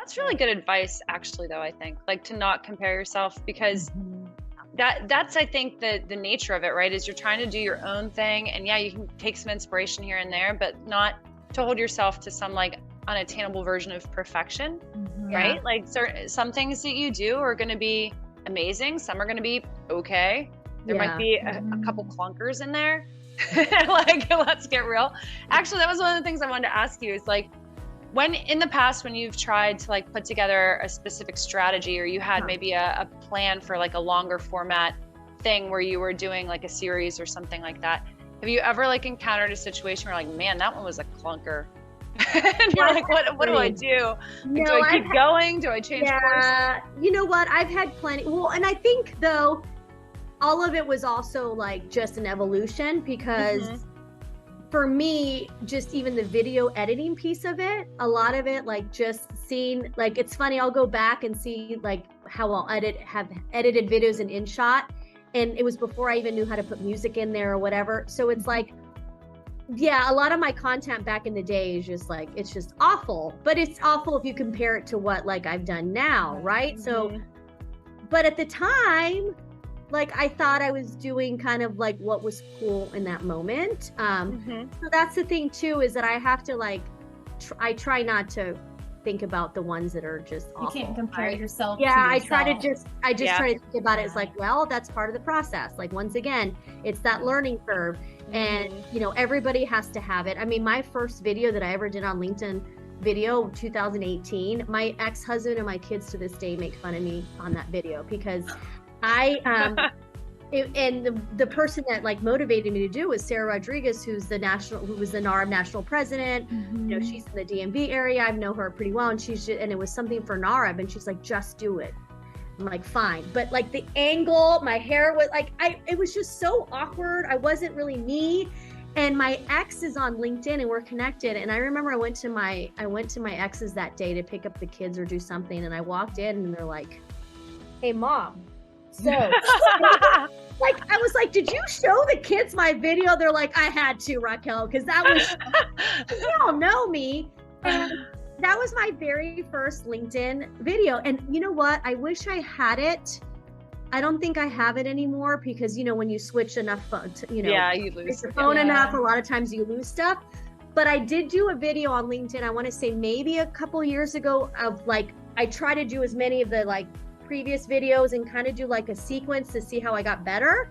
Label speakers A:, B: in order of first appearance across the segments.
A: That's really good advice, actually, though, I think, like to not compare yourself, because that's I think the nature of it, right? Is you're trying to do your own thing, and yeah, you can take some inspiration here and there, but not to hold yourself to some like unattainable version of perfection, right? Like some things that you do are going to be amazing, some are going to be okay. There might be a couple clunkers in there. Like, let's get real. Actually, that was one of the things I wanted to ask you is like, when in the past, when you've tried to like put together a specific strategy, or you had maybe a plan for like a longer format thing where you were doing like a series or something like that, have you ever like encountered a situation where like, man, that one was a clunker? And you're like, what do I do? No, do I keep going? Do I change course?
B: You know what? I've had plenty. Well, and I think though, all of it was also like just an evolution, because for me, just even the video editing piece of it, a lot of it, like just seeing, like, it's funny, I'll go back and see like how I'll have edited videos in InShot, and it was before I even knew how to put music in there or whatever. So it's like, yeah, a lot of my content back in the day is just like, it's just awful, but it's awful if you compare it to what like I've done now, right? So, but at the time, like I thought I was doing kind of like what was cool in that moment. So that's the thing too, is that I have to like, I try not to think about the ones that are just awful. You
C: can't compare yourself
B: to
C: yourself.
B: I try to think about it as like, well, that's part of the process. Like, once again, it's that learning curve, and you know, everybody has to have it. I mean, my first video that I ever did on LinkedIn video, 2018, my ex-husband and my kids to this day make fun of me on that video, because the person that like motivated me to do was Sarah Rodriguez, who was the NARAB national president. You know, she's in the DMV area. I know her pretty well, and and it was something for NARAB, and she's like, just do it. I'm like, fine. But like the angle, my hair was like, it was just so awkward. I wasn't really me. And my ex is on LinkedIn, and we're connected. And I remember I went to my ex's that day to pick up the kids or do something. And I walked in, and they're like, hey, Mom. So like, I was like, did you show the kids my video? They're like, I had to, Raquel, because that was, you don't know me. And that was my very first LinkedIn video. And you know what? I wish I had it. I don't think I have it anymore, because, you know, when you switch enough phone,
A: you lose
B: your phone enough, a lot of times you lose stuff. But I did do a video on LinkedIn, I want to say maybe a couple years ago, of like, I try to do as many of the like previous videos and kind of do like a sequence to see how I got better,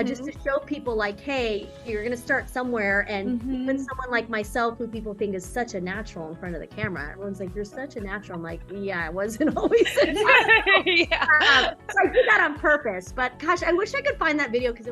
B: just to show people like, hey, you're gonna start somewhere. And even someone like myself, who people think is such a natural in front of the camera, everyone's like, you're such a natural. I'm like, yeah, I wasn't always a natural. So I did that on purpose. But gosh, I wish I could find that video, because